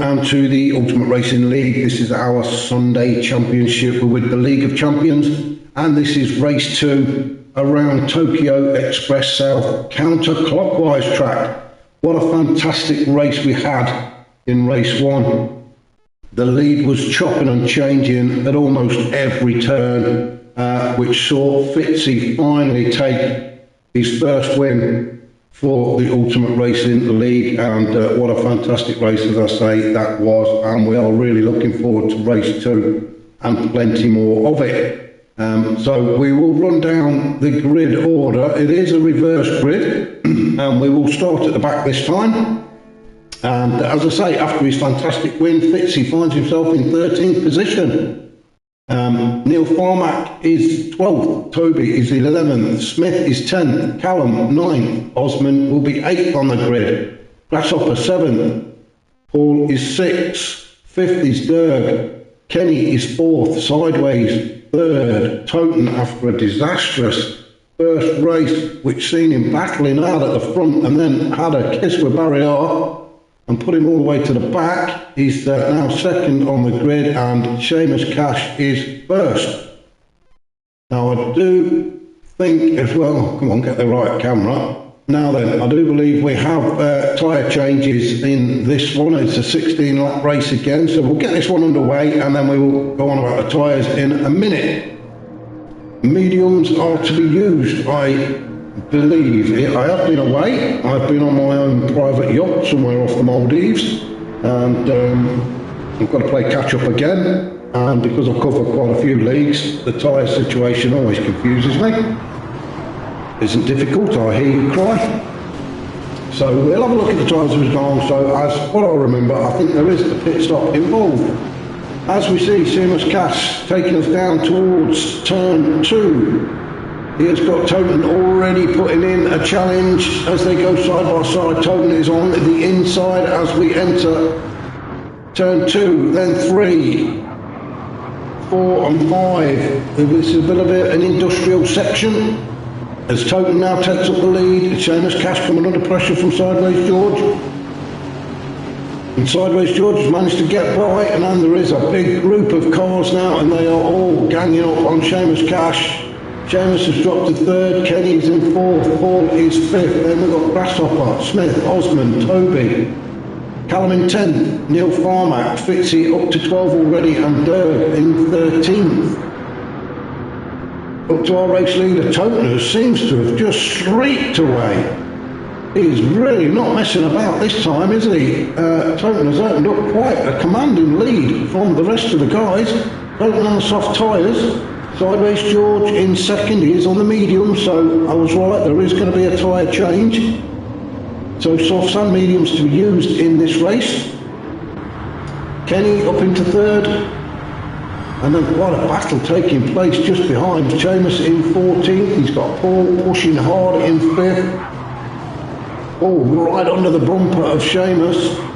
everyone, and to the Ultimate Racing League. This is our Sunday championship with the League of Champions, and this is race 2 around Tokyo Express South counterclockwise track. What a fantastic race we had in race 1. The lead was chopping and changing at almost every turn, which saw Fitzy finally take his first win for the Ultimate Racing League, and what a fantastic race, as I say, that was, and we are really looking forward to race 2 and plenty more of it. So we will run down the grid order. It is a reverse grid, and we will start at the back this time. And as I say, after his fantastic win, Fitzy finds himself in 13th position. Neil Farmack is 12th, Toby is 11th, Smith is 10th, Callum 9th, Osman will be 8th on the grid, Grasshopper 7th, Paul is 6th, 5th is Derg, Kenny is 4th, Sideways 3rd, Toten after a disastrous first race which seen him battling out at the front and then had a kiss with Barrier and put him all the way to the back. He's now 2nd on the grid, and Seamus Cash is 1st. Now I do think as well, come on, get the right camera. Now then, I do believe we have tyre changes in this one. It's a 16 lap race again, so we'll get this one underway and then we will go on about the tyres in a minute. Mediums are to be used, I believe. I have been away. I've been on my own private yacht somewhere off the Maldives, and I've got to play catch up again, and because I've covered quite a few leagues, the tyre situation always confuses me. Isn't difficult, I hear you cry. So we'll have a look at the tyres as we go on. So as what I remember, I think there is a pit stop involved. As we see Seamus Cash taking us down towards turn 2. He has got Toten already putting in a challenge as they go side by side. Toten is on the inside as we enter turn 2, then 3, 4 and 5. This is a bit of an industrial section as Toten now takes up the lead. Seamus Cash coming under pressure from Sideways George. And Sideways George has managed to get by, and then there is a big group of cars now, and they are all ganging up on Seamus Cash. Seamus has dropped to 3rd, Kenny's in 4th, Paul is 5th, then we've got Grasshopper, Smith, Osman, Toby, Callum in 10th, Neil Farmack, Fitzy up to 12 already, and Derg in 13th. Up to our race leader, Toten, who seems to have just streaked away. He's really not messing about this time, is he? Toten has opened up quite a commanding lead from the rest of the guys. Toten on the soft tyres. Sideways George in 2nd, he is on the medium, so I was right, there is going to be a tyre change. So softs and mediums to be used in this race. Kenny up into 3rd, and then quite a battle taking place just behind. Seamus in 14th, he's got Paul pushing hard in 5th. Oh, right under the bumper of Seamus.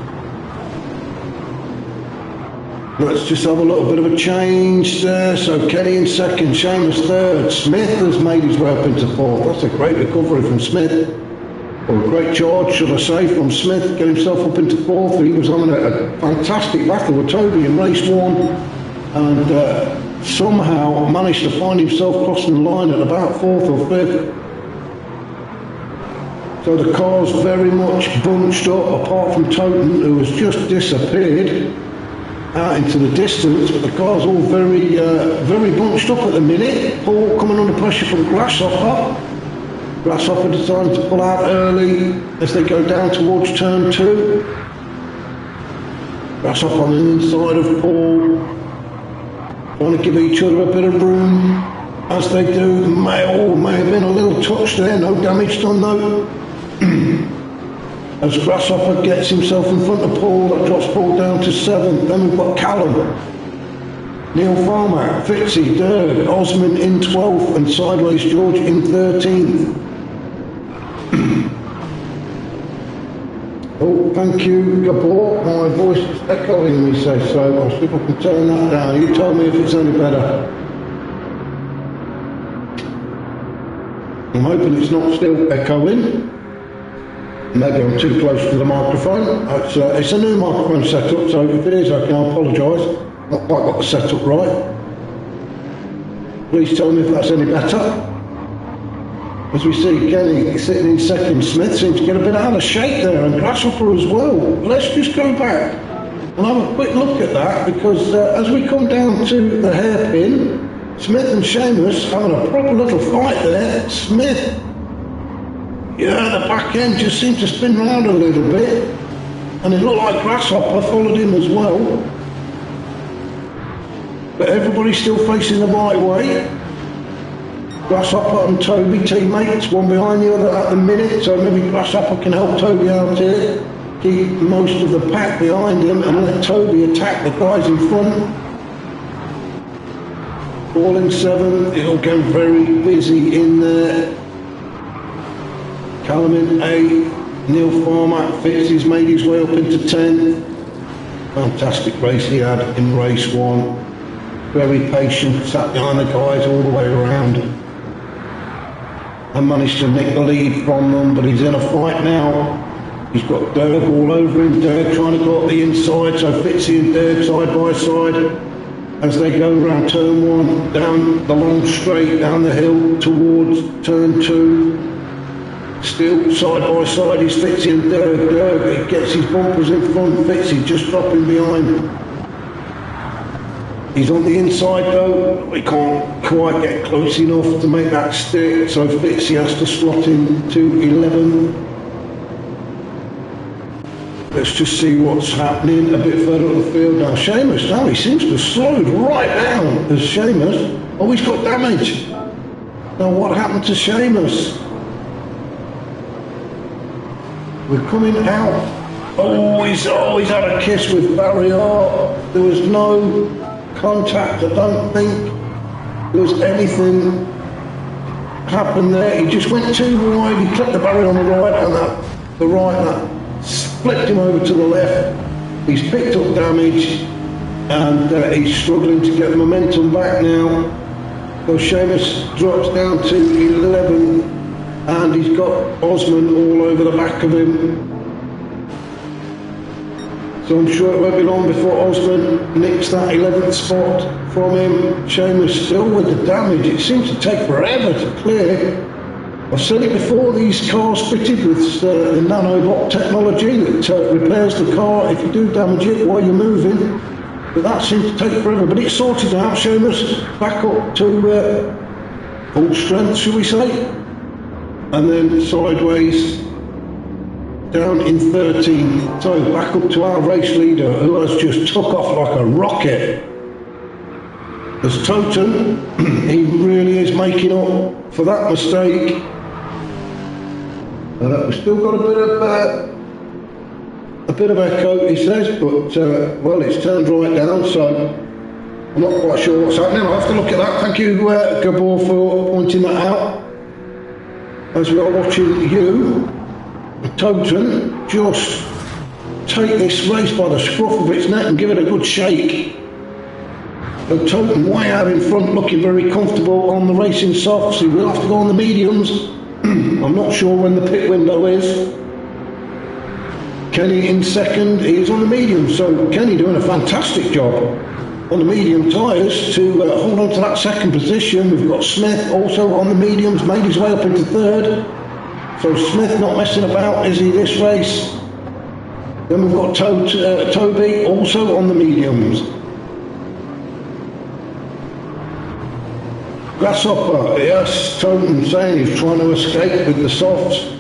Let's just have a little bit of a change there. So Kenny in 2nd, Seamus 3rd. Smith has made his way up into 4th. That's a great recovery from Smith. Or a great charge, should I say, from Smith. Get himself up into 4th. He was having a fantastic battle with Toby in race 1. And somehow managed to find himself crossing the line at about 4th or 5th. So the cars very much bunched up, apart from Toten, who has just disappeared out into the distance, but the cars all very bunched up at the minute. Paul coming under pressure from Grasshopper. Grasshopper deciding to pull out early as they go down towards turn 2. Grasshopper on the inside of Paul, trying to give each other a bit of room as they do. May have been a little touch there, no damage done though. As Grasshopper gets himself in front of Paul, that drops Paul down to 7th. Then we've got Callum, Neil Farmack, Fitzy, Derg, Osman in 12th, and Sideways George in 13th. Oh, thank you, Gabor. My voice is echoing, he says, so I'll see if I can turn that down. You tell me if it's any better. I'm hoping it's not still echoing. Maybe I'm too close to the microphone. It's a new microphone setup, so if it is, I apologise. Not quite got the setup right. Please tell me if that's any better. As we see Kenny sitting in second, Smith seems to get a bit out of shape there, and Grasshopper as well. Let's just go back and have a quick look at that, because as we come down to the hairpin, Smith and Seamus having a proper little fight there. Smith, yeah, the back end just seemed to spin round a little bit, and it looked like Grasshopper followed him as well. But everybody's still facing the right way. Grasshopper and Toby, teammates, one behind the other at the minute, so maybe Grasshopper can help Toby out here. Keep most of the pack behind him and let Toby attack the guys in front. All in 7, it'll get very busy in there. Callum in 8, Neil Farmer, Fitz made his way up into 10th. Fantastic race he had in race 1. Very patient, sat behind the guys all the way around and managed to nick the lead from them, but he's in a fight now. He's got Dirk all over him, Dirk trying to go up the inside, so Fitzy and Dirk side by side as they go around turn 1, down the long straight, down the hill towards turn 2. Still side by side is Fitzy and Dirk. Dirk gets his bumpers in front, Fitzy just dropping behind. He's on the inside though, he can't quite get close enough to make that stick, so Fitzy has to slot into 11. Let's just see what's happening a bit further up the field now. Seamus, now he seems to have slowed right down as Seamus. Oh, he's got damage. Now what happened to Seamus? We're coming out. Oh, he's had a kiss with Barrier. There was no contact. I don't think there was anything happened there. He just went too wide. He clipped the barrier on the right, and that flipped him over to the left. He's picked up damage, and he's struggling to get the momentum back now. So Seamus drops down to 11, and he's got Osman all over the back of him. So I'm sure it won't be long before Osman nicks that 11th spot from him. Seamus still with the damage. It seems to take forever to clear. I've said it before, these cars fitted with the nanobot technology that repairs the car if you do damage it while you're moving. But that seems to take forever. But it's sorted out. Seamus back up to full strength, shall we say. And then sideways down in 13, so back up to our race leader, who has just took off like a rocket. As Toten, he really is making up for that mistake. We've still got a bit of echo, he says, but well, it's turned right down, so I'm not quite sure what's happening. I'll have to look at that. Thank you, Gabor, for pointing that out. As we are watching you, Toten just take this race by the scruff of its neck and give it a good shake. So Toten way out in front, looking very comfortable on the racing softs. He will have to go on the mediums. I'm not sure when the pit window is. Kenny in second, he is on the mediums, so Kenny doing a fantastic job on the medium tyres to hold on to that second position. We've got Smith also on the mediums, made his way up into third. So Smith not messing about, is he, this race? Then we've got Toby also on the mediums. Grasshopper, yes, Toten saying he's trying to escape with the softs.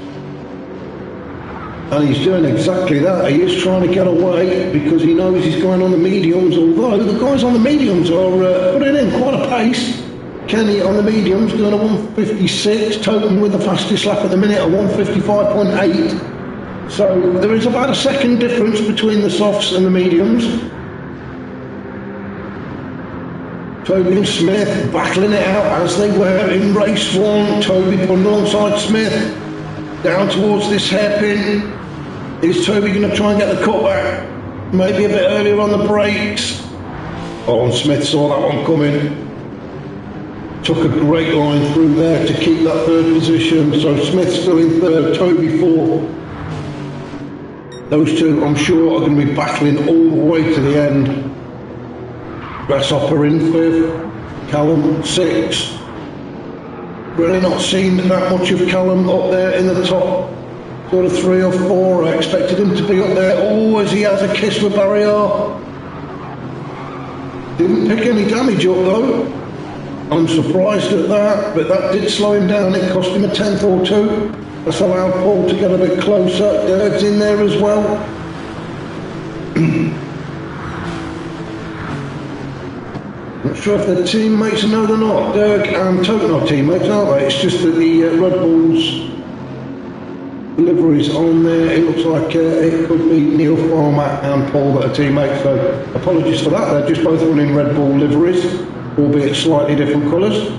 And he's doing exactly that. He is trying to get away because he knows he's going on the mediums, although the guys on the mediums are putting in quite a pace. Kenny on the mediums doing a 1:56, Toten with the fastest lap at the minute, a 1:55.8. So there is about a second difference between the softs and the mediums. Toby and Smith battling it out as they were in race 1. Toby pulling alongside Smith down towards this hairpin. Is Toby going to try and get the cutback? Maybe a bit earlier on the brakes. Oh, and Smith saw that one coming. Took a great line through there to keep that third position. So Smith still in third, Toby 4th. Those two, I'm sure, are going to be battling all the way to the end. Grasshopper in 5th, Callum 6th. Really not seen that much of Callum up there in the top sort of 3 or 4. I expected him to be up there. Oh, as he has a kiss with barrier. Didn't pick any damage up though. I'm surprised at that, but that did slow him down. It cost him a 10th or 2. That's allowed Paul to get a bit closer. Dirk's in there as well. Not sure if they're teammates. No, they're not. Dirk and Toten are teammates, aren't they? It's just that the Red Bull's liveries on there. It looks like it could be Neil Farmer and Paul that are teammates. So apologies for that. They're just both running Red Bull liveries, albeit slightly different colours.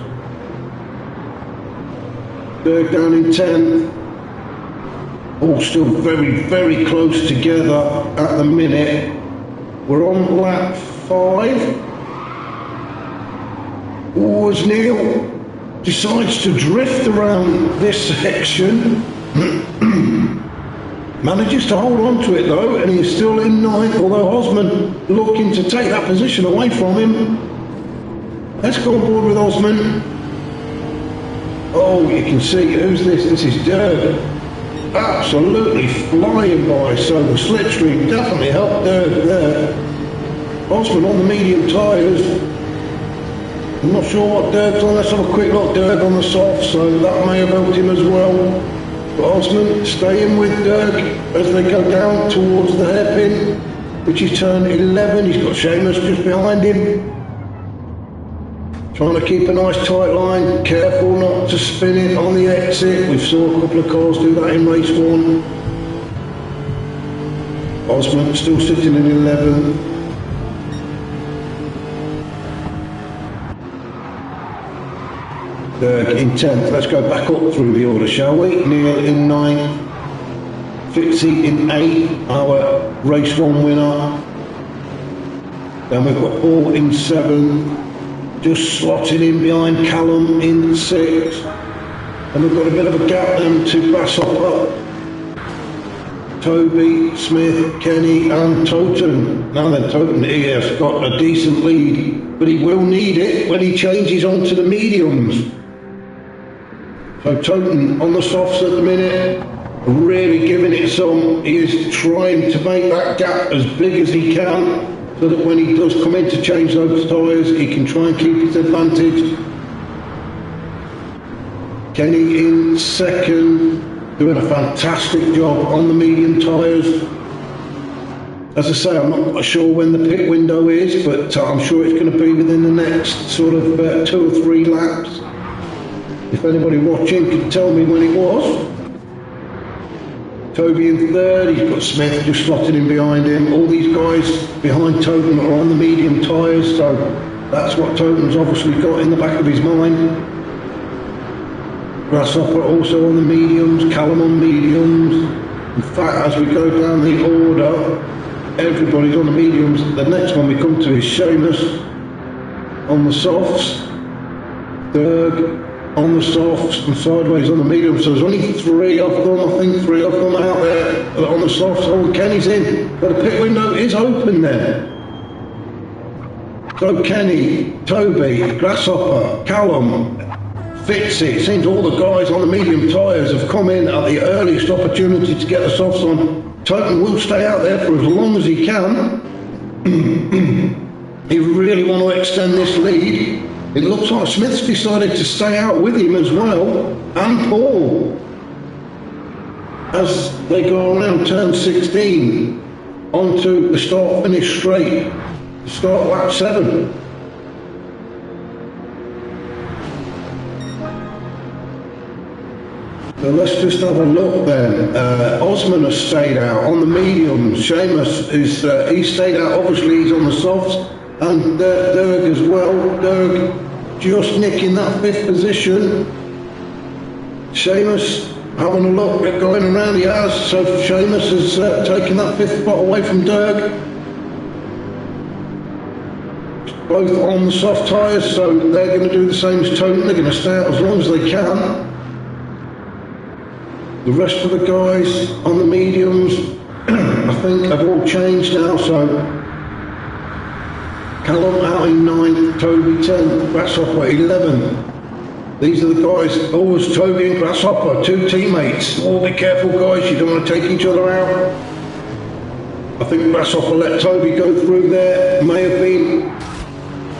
Dirk down in 10th. All still very, very close together at the minute. We're on lap 5. Oh, as Neil decides to drift around this section, manages to hold on to it though, and he's still in 9th, although Osman looking to take that position away from him. Let's go on board with Osman. Oh, you can see, who's this? This is Dirk. Absolutely flying by, so the slipstream definitely helped Dirk there. Osman on the medium tyres. I'm not sure what Dirk's on. Let's have a quick look. Dirk on the soft, so that may have helped him as well. But Osman staying with Dirk as they go down towards the hairpin, which is turn 11. He's got Seamus just behind him. Trying to keep a nice tight line, careful not to spin it on the exit. We saw a couple of cars do that in race 1. Osman still sitting in 11th. Dirk in 10th. Let's go back up through the order, shall we? Neil in 9th. Fitzy in 8th, our race 1 winner. Then we've got Paul in 7th. Just slotting in behind Callum in 6th. And we've got a bit of a gap then to Grasshopper, Toby, Smith, Kenny and Toten. Now then, Toten, he has got a decent lead, but he will need it when he changes onto the mediums. So Toten on the softs at the minute, really giving it some. He is trying to make that gap as big as he can, so that when he does come in to change those tyres, he can try and keep his advantage. Kenny in 2nd, doing a fantastic job on the medium tyres. As I say, I'm not sure when the pit window is, but I'm sure it's going to be within the next sort of 2 or 3 laps. If anybody watching could tell me when it was. Toby in 3rd, he's got Smith just slotting in behind him. All these guys behind Toten are on the medium tyres, so that's what Toten's obviously got in the back of his mind. Grasshopper also on the mediums, Callum on mediums. In fact, as we go down the order, everybody's on the mediums. The next one we come to is Seamus on the softs, Dirk on the softs and Sideways on the mediums. So there's only 3 of them, I think 3 of them out there on the softs. Oh, Kenny's in, but the pit window is open there. So Kenny, Toby, Grasshopper, Callum, Fitzy, it seems all the guys on the medium tyres have come in at the earliest opportunity to get the softs on. Toten will stay out there for as long as he can. He really want to extend this lead. It looks like Smith's decided to stay out with him as well, and Paul, as they go around turn 16 onto the start-finish straight, to start lap 7. So let's just have a look then. Osman has stayed out on the mediums. Seamus is he's stayed out. Obviously he's on the softs, and Dirk as well. Dirk just nicking that 5th position. Seamus having a look at going around. He has. So Seamus has taken that 5th spot away from Dirk. Both on the soft tyres, so they're going to do the same as Toten. They're going to stay out as long as they can. The rest of the guys on the mediums think, have all changed now. So Callum out in 9th, Toby 10th, Grasshopper 11th. These are the guys, always Toby and Grasshopper, 2 teammates. Oh, be careful guys, you don't want to take each other out. I think Grasshopper let Toby go through there. May have been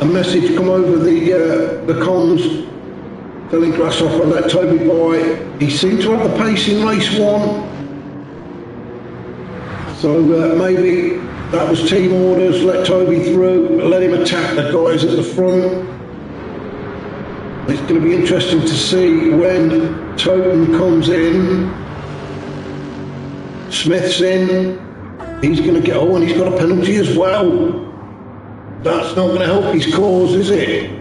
a message come over the comms telling Grasshopper let Toby by. He seemed to have the pace in race 1. So maybe that was team orders, let Toby through, let him attack the guys at the front. It's going to be interesting to see when Toten comes in. Smith's in. He's going to get, oh, and he's got a penalty as well. That's not going to help his cause, is it?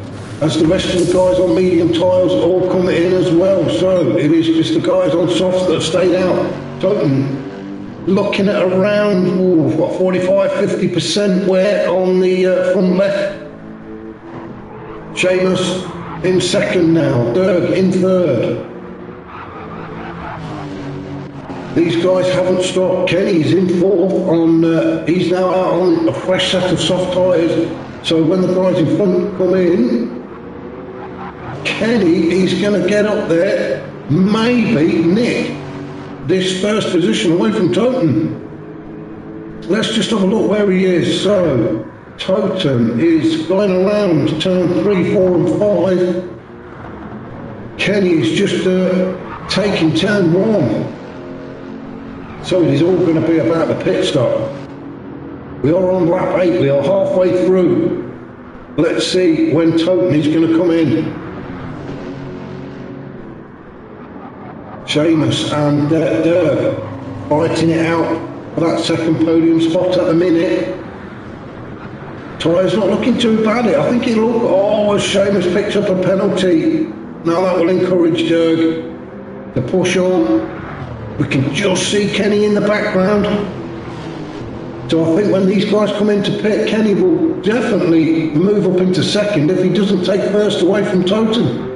As the rest of the guys on medium tyres all come in as well. So it is just the guys on softs that have stayed out. Toten looking at around, what, 45-50% wear on the front left. Seamus in 2nd now, Dirk in 3rd. These guys haven't stopped. Kenny's in 4th on, he's now out on a fresh set of soft tyres. So when the guys in front come in, Kenny is going to get up there, maybe nick this first position away from Toten. Let's just have a look where he is. So Toten is going around turn 3, 4 and 5. Kenny's just taking turn 1. So it is all going to be about the pit stop. We are on lap 8, we are halfway through. Let's see when Toten is going to come in. Seamus and Dirk fighting it out for that 2nd podium spot at the minute. Tyres not looking too bad. I think it'll look, oh, as Seamus picks up a penalty. Now that will encourage Dirk to push on. We can just see Kenny in the background. So I think when these guys come into pit, Kenny will definitely move up into 2nd if he doesn't take 1st away from Toten.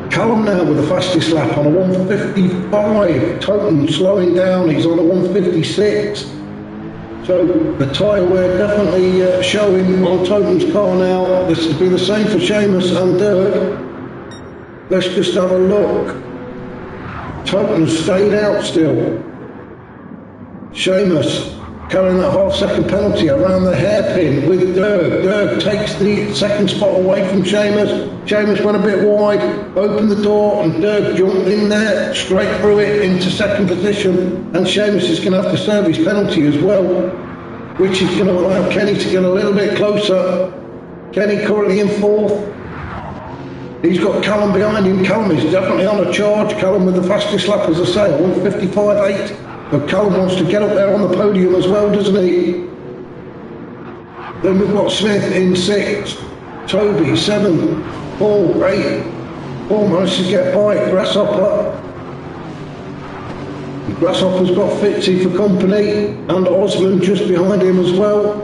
Callum now with the fastest lap on a 155. Toten slowing down, he's on a 156. So the tyre wear definitely showing on Toten's car now. This will be the same for Seamus and Dirk. Let's just have a look. Toten has stayed out still. Seamus carrying that half-second penalty around the hairpin with Dirk. Dirk takes the 2nd spot away from Seamus. Seamus went a bit wide, opened the door, and Dirk jumped in there, straight through it into 2nd position. And Seamus is going to have to serve his penalty as well, which is going to allow Kenny to get a little bit closer. Kenny currently in 4th. He's got Callum behind him. Callum is definitely on a charge. Callum with the fastest lap, as I say, 155.8. But Callum wants to get up there on the podium as well, doesn't he? Then we've got Smith in 6th, Toby 7th, Paul 8th. Paul manages to get by Grasshopper. Grasshopper's got Fitzy for company, and Osman just behind him as well.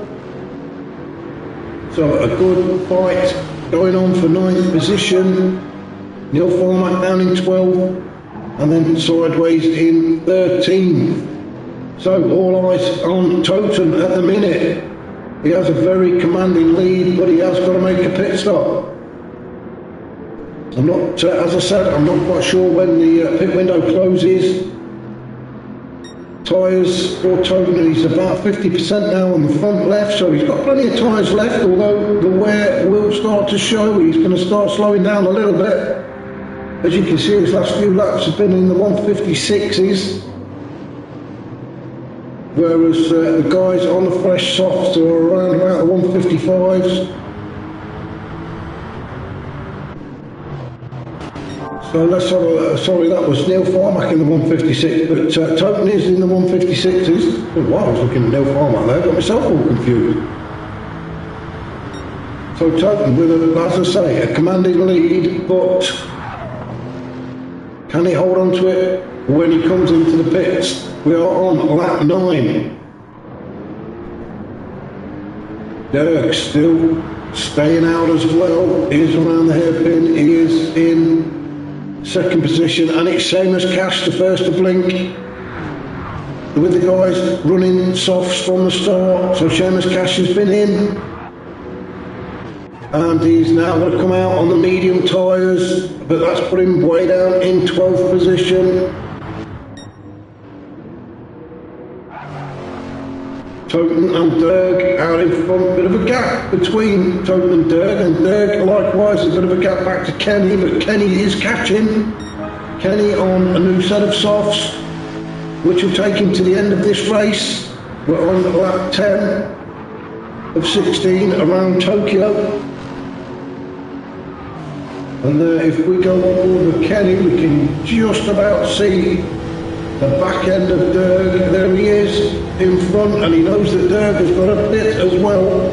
So a good fight going on for 9th position. Neil Formack down in 12th. And then sideways in 13th. So all eyes on Toten at the minute. He has a very commanding lead, but he has got to make a pit stop. I'm not, as I said, I'm not quite sure when the pit window closes. Tyres for Toten, he's about 50% now on the front left, so he's got plenty of tyres left, although the wear will start to show. He's going to start slowing down a little bit. As you can see, his last few laps have been in the 156s, whereas the guys on the fresh softs are around about the 155s. So let's have a, sorry, that was Neil Formack in the 156, but Toten is in the 156s. Oh, wow, I was looking at Neil Formack there, got myself all confused. So Toten with, as I say, a commanding lead, but can he hold on to it when he comes into the pits? We are on lap 9. Dirk still staying out as well. He is around the hairpin. He is in 2nd position, and it's Seamus Cash, the first to blink. with the guys running softs from the start. So Seamus Cash has been in, and he's now going to come out on the medium tyres, but that's put him way down in 12th position. Toten and Derg out in front, bit of a gap between Toten and Derg likewise a bit of a gap back to Kenny, but Kenny is catching. Kenny on a new set of softs, which will take him to the end of this race. We're on lap 10 of 16 around Tokyo. And if we go on board with Kenny, we can just about see the back end of Derg. There he is in front, and he knows that Derg has got a pit as well.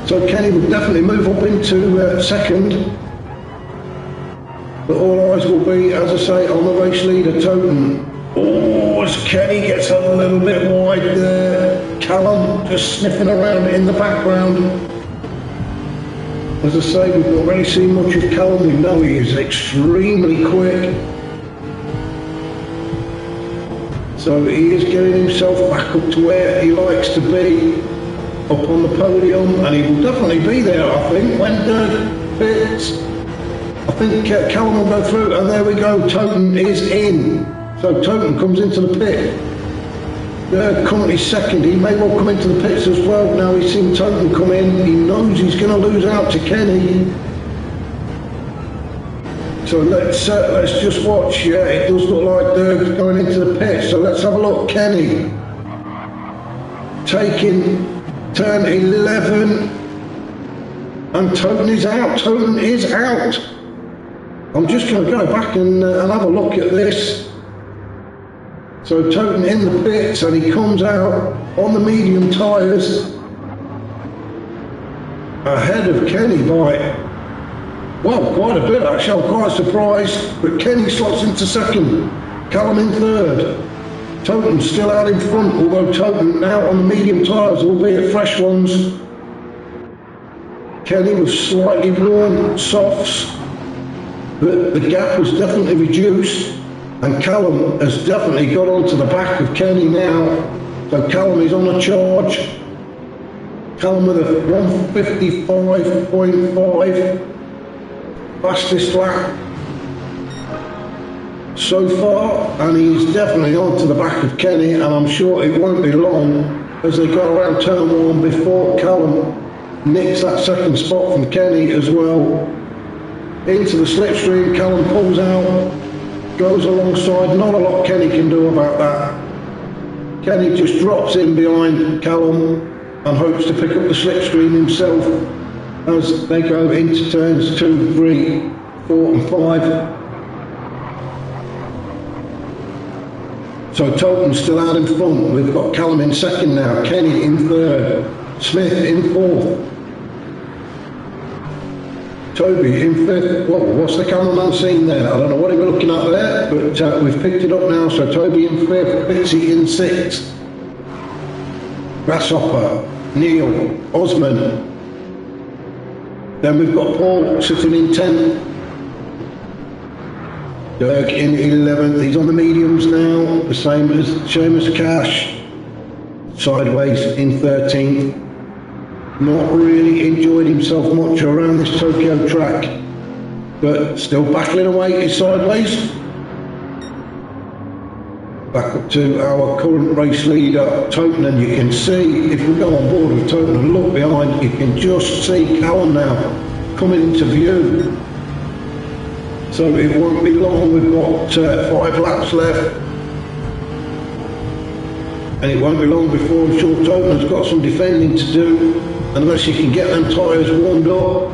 So Kenny will definitely move up into second. But all eyes will be, as I say, on the race leader, Toten. Oh, as Kenny gets a little bit wide there. Callum just sniffing around in the background. As I say, we've not really seen much of Callum. We know he is extremely quick. So he is getting himself back up to where he likes to be, up on the podium, and he will definitely be there, I think, when Derg fits. I think Callum will go through, and there we go, Toten is in. So Toten comes into the pit. Currently second, he may well come into the pits as well. Now he's seen Toten come in, he knows he's going to lose out to Kenny. So let's just watch. Yeah, it does look like Derg's going into the pit. So let's have a look. Kenny taking turn 11, and Toten is out. Toten is out. I'm just going to go back and have a look at this. So Toten in the pits, and he comes out on the medium tyres ahead of Kenny by, well, quite a bit actually. I'm quite surprised, but Kenny slots into second, Callum in third. Toten still out in front, although Toten now on the medium tyres, albeit fresh ones. Kenny was slightly worn softs, but the gap was definitely reduced, and Callum has definitely got onto the back of Kenny now. So Callum is on a charge. Callum with a 155.5 fastest lap so far, and he's definitely onto the back of Kenny, and I'm sure it won't be long as they go around turn 1 before Callum nicks that second spot from Kenny as well. Into the slipstream, Callum pulls out, goes alongside. Not a lot Kenny can do about that. Kenny just drops in behind Callum and hopes to pick up the slipstream himself as they go into turns 2, 3, 4 and 5. So Toten's still out in front. We've got Callum in second now, Kenny in third, Smith in fourth, Toby in fifth. Well, what's the cameraman seeing there? I don't know what he was looking at there, but we've picked it up now. So Toby in fifth, Bitsy in sixth, Grasshopper, Neil, Osman. Then we've got Paul sitting in 10th, Derg in 11th, he's on the mediums now, the same as Seamus Cash, sideways in 13th. Not really enjoyed himself much around this Tokyo track, but still battling away his sideways. Back up to our current race leader, Toten, and you can see, if we go on board with Toten and look behind, you can just see Callum now coming into view. So it won't be long, we've got 5 laps left. And it won't be long before I'm sure Toten has got some defending to do, unless he can get them tyres warmed up.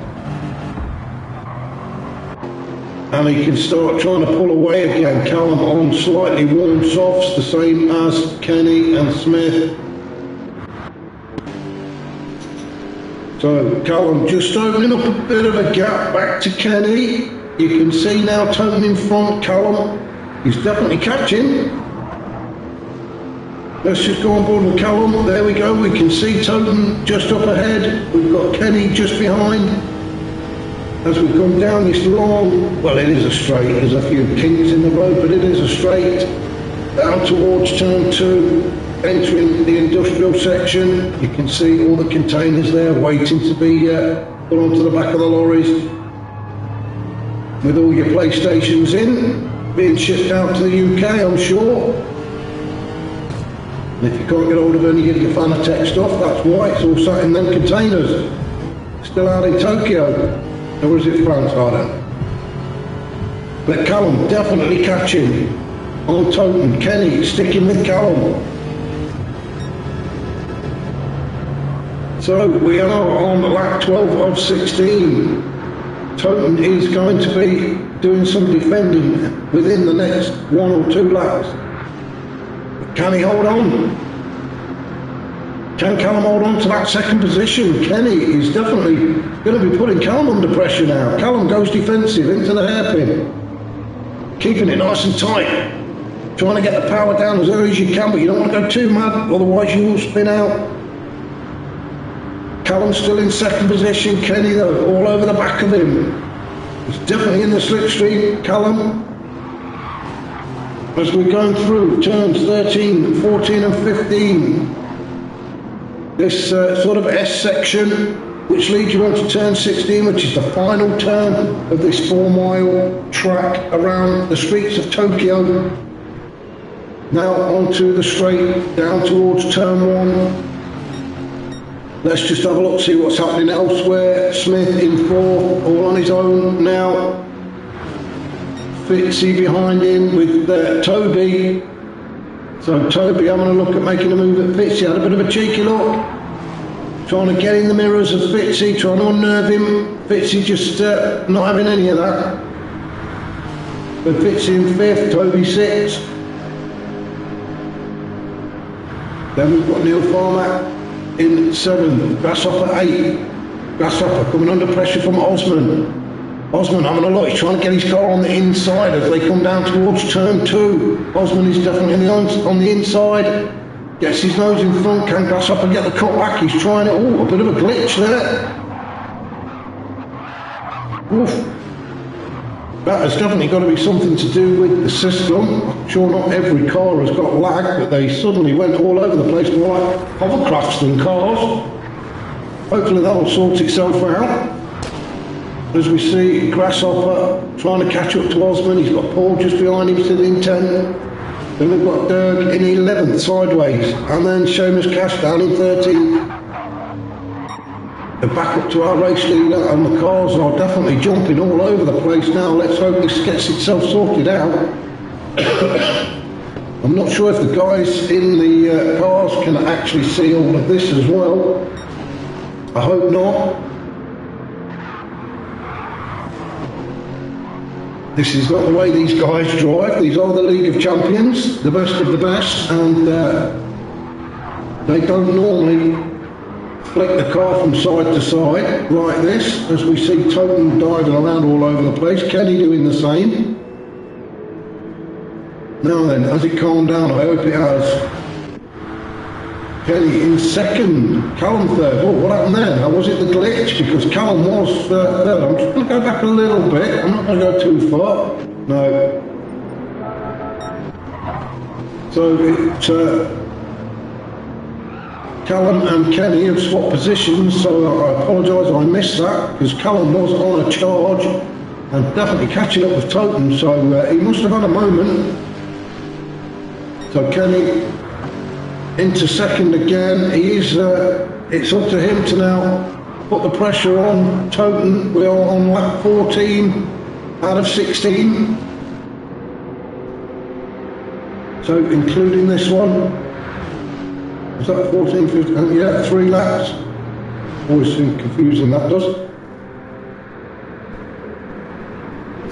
And he can start trying to pull away again. Callum on slightly worn softs, the same as Kenny and Smith. So Callum just opening up a bit of a gap back to Kenny. You can see now Toten in front. Callum, he's definitely catching. Let's just go on board with Callum. There we go. We can see Toten just up ahead. We've got Kenny just behind. As we come down this long, well, it is a straight. There's a few kinks in the road, but it is a straight. down towards turn 2, entering the industrial section. You can see all the containers there waiting to be put onto the back of the lorries, with all your PlayStations in, being shipped out to the UK, I'm sure. And if you can't get hold of any of your Fanatec stuff, that's why it's all sat in them containers. Still out in Tokyo. Or is it France? I don't know. But Callum definitely catching on Toten. Kenny sticking with Callum. So we are on lap 12 of 16. Toten is going to be doing some defending within the next 1 or 2 laps. Can he hold on? Can Callum hold on to that second position? Kenny is definitely going to be putting Callum under pressure now. Callum goes defensive into the hairpin, keeping it nice and tight, trying to get the power down as early as you can, but you don't want to go too mad, otherwise you will spin out. Callum's still in second position. Kenny, though, all over the back of him. He's definitely in the slipstream, Callum. As we're going through turns 13, 14 and 15, this sort of S section, which leads you on to turn 16, which is the final turn of this 4-mile track around the streets of Tokyo. Now onto the straight down towards turn 1. Let's just have a look, see what's happening elsewhere. Smith in 4th, all on his own now. Fitzy behind him with Toby. So Toby having a look at making a move at Fitzy, had a bit of a cheeky look. Trying to get in the mirrors of Fitzy, trying to unnerve him. Fitzy just not having any of that. But Fitzy in 5th, Toby 6th. Then we've got Neil Farmer in 7th, Grasshopper 8. Grasshopper coming under pressure from Osman. Osman having a look, he's trying to get his car on the inside as they come down towards turn 2. Osman is definitely on the inside. Gets his nose in front, can Grasshopper get the cut back? He's trying it. Oh, a bit of a glitch there. Oof. That has definitely got to be something to do with the system. I'm sure not every car has got lag, but they suddenly went all over the place, more like hovercrafts than cars. Hopefully that'll sort itself out. As we see Grasshopper trying to catch up to Osman, he's got Paul just behind him still in 10th. Then we've got Dirk in 11th sideways, and then Seamus Cash down in 13th. They're back up to our race leader, and the cars are definitely jumping all over the place now. Let's hope this gets itself sorted out. I'm not sure if the guys in the cars can actually see all of this as well. I hope not. This is not the way these guys drive. These are the League of Champions, the best of the best, and they don't normally flick the car from side to side like this, as we see Toten diving around all over the place, Kenny doing the same. Now then, has it calmed down? I hope it has. Kenny in 2nd, Callum 3rd. Oh, what happened there? Now, was it the glitch? Because Callum was 3rd. I'm just going to go back a little bit. I'm not going to go too far. No. So Callum and Kenny have swapped positions, so I apologise, I missed that, because Callum was on a charge and definitely catching up with Toten, so he must have had a moment. So Kenny into 2nd again. He is, it's up to him to now put the pressure on Toten. We are on lap 14 out of 16. So including this one. Is that 14, 15? Yeah, 3 laps. Always seems confusing, that does.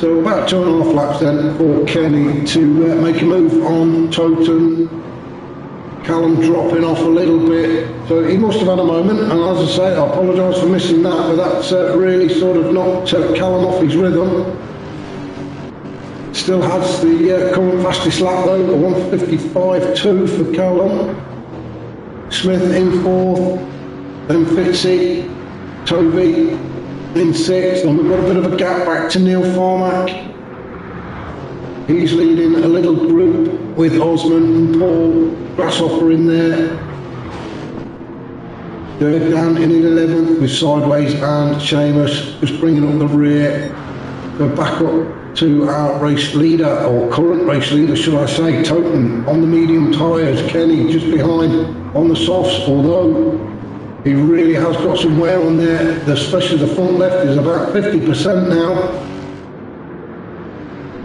So about 2.5 laps then for Kenny to make a move on Toten. Callum dropping off a little bit, so he must have had a moment, and as I say, I apologise for missing that, but that's really sort of knocked Callum off his rhythm. Still has the current fastest lap though, a 1:55.2 for Callum. Smith in 4th, then Fitzy, Toby in 6th, and we've got a bit of a gap back to Neil Farmack. He's leading a little group with Osman and Paul, Grasshopper in there. They're down in 11th with Sideways and Seamus just bringing up the rear. Go back up to our race leader, or current race leader should I say, Toten on the medium tyres, Kenny just behind on the softs, although he really has got some wear on there, especially the front left is about 50% now.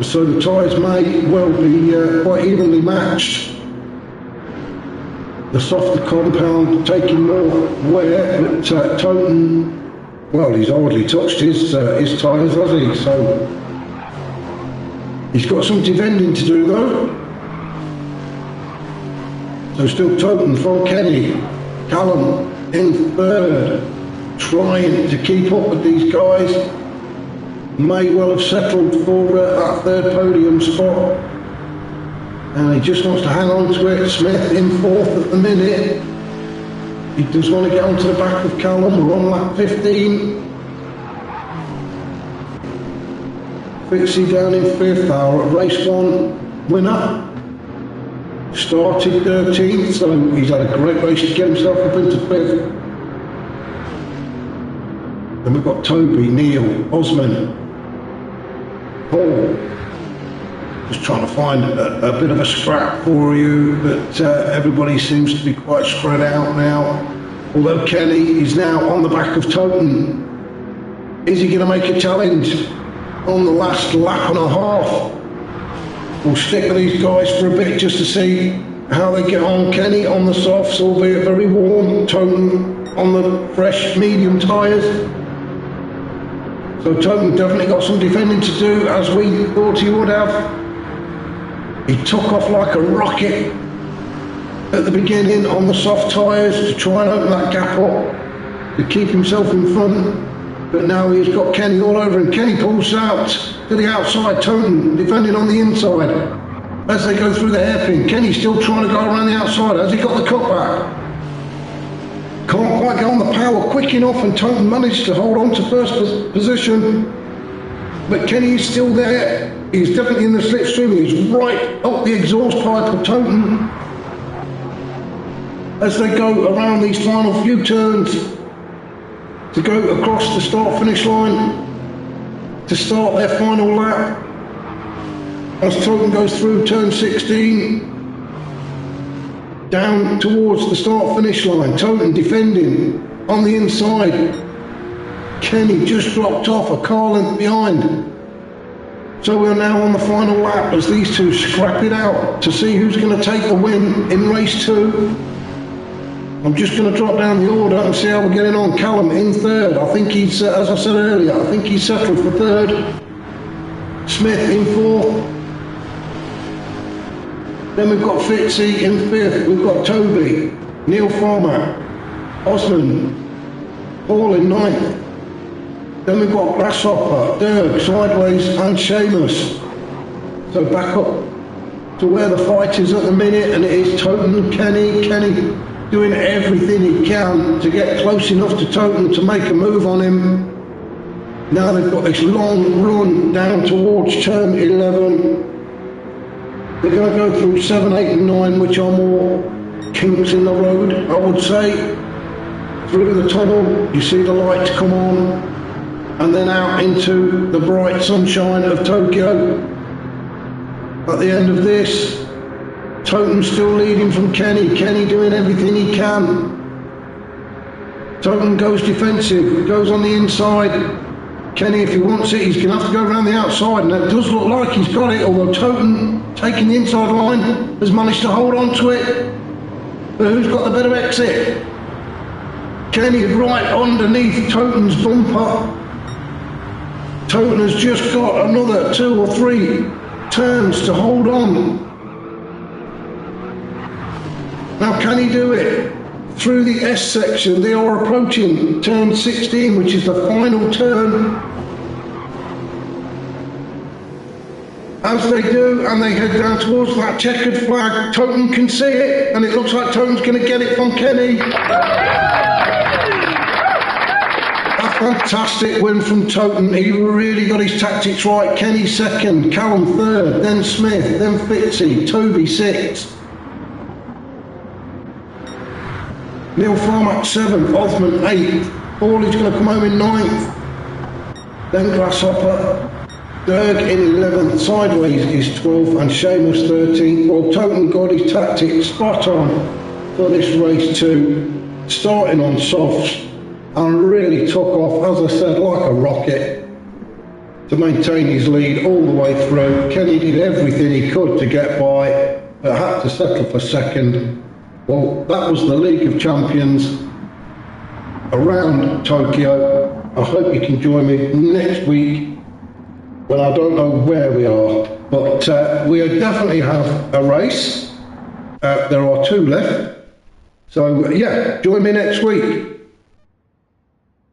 So the tyres may well be quite evenly matched. The softer compound taking more wear, but Toten, well, he's hardly touched his tyres, has he? So he's got some defending to do though. So still Toten from Kenny, Callum in third, trying to keep up with these guys. May well have settled for that third podium spot. And he just wants to hang on to it. Smith in fourth at the minute. He does want to get onto the back of Callum. We're on lap 15. Fitzy down in fifth. Our race one winner started 13th, so he's had a great race to get himself up into fifth. Then we've got Toby, Neil, Osman, Paul. Just trying to find a bit of a scrap for you, but everybody seems to be quite spread out now. Although Kenny is now on the back of Toten. Is he going to make a challenge on the last lap and a half? We'll stick with these guys for a bit just to see how they get on. Kenny on the softs, albeit very warm. Toten on the fresh medium tyres. So Toten definitely got some defending to do, as we thought he would have. He took off like a rocket at the beginning on the soft tyres to try and open that gap up to keep himself in front. But now he's got Kenny all over him. Kenny pulls out to the outside, Toten defending on the inside as they go through the hairpin. Kenny's still trying to go around the outside. Has he got the cutback? Can't quite get on the power quick enough, and Toten managed to hold on to first position. But Kenny is still there. He's definitely in the slipstream. He's right up the exhaust pipe of Toten as they go around these final few turns to go across the start-finish line to start their final lap. As Toten goes through turn 16, down towards the start-finish line. Toten defending on the inside. Kenny just dropped off a car length behind. So we're now on the final lap as these two scrap it out to see who's going to take the win in race 2. I'm just going to drop down the order and see how we're getting on. Callum in third. I think he's, as I said earlier, I think he's settled for third. Smith in fourth. Then we've got Fitzy in fifth. We've got Toby, Neil Farmer, Osman, Paul in ninth. Then we've got Grasshopper, Dirk, Sideways and Seamus. So back up to where the fight is at the minute, and it is Toten and Kenny. Kenny doing everything he can to get close enough to Toten to make a move on him. Now they've got this long run down towards turn 11. They're going to go through 7, 8 and 9, which are more kinks in the road, I would say. Through the tunnel, you see the lights come on, and then out into the bright sunshine of Tokyo. At the end of this, Toten still leading from Kenny. Kenny doing everything he can. Toten goes defensive, goes on the inside. Kenny, if he wants it, he's going to have to go around the outside, and it does look like he's got it, although Toten, taking the inside line, has managed to hold on to it. But who's got the better exit? Kenny right underneath Toten's bumper. Toten has just got another 2 or 3 turns to hold on. Now can he do it? Through the S section, they are approaching turn 16, which is the final turn. As they do, and they head down towards that checkered flag, Toten can see it, and it looks like Toten's going to get it from Kenny. Fantastic win from Toten. He really got his tactics right. Kenny second, Callum third, then Smith, then Fitzy, Toby sixth. Neil Farmack seventh, Osman eighth. Hawley's going to come home in ninth. Then Grasshopper, Berg in 11th, Sideways is 12th, and Seamus 13th. Well, Toten got his tactics spot on for this race too, starting on softs, and really took off, as I said, like a rocket to maintain his lead all the way through. Kenny did everything he could to get by, but had to settle for second. Well, that was the League of Champions around Tokyo. I hope you can join me next week when I don't know where we are, but we definitely have a race. There are two left. So yeah, join me next week.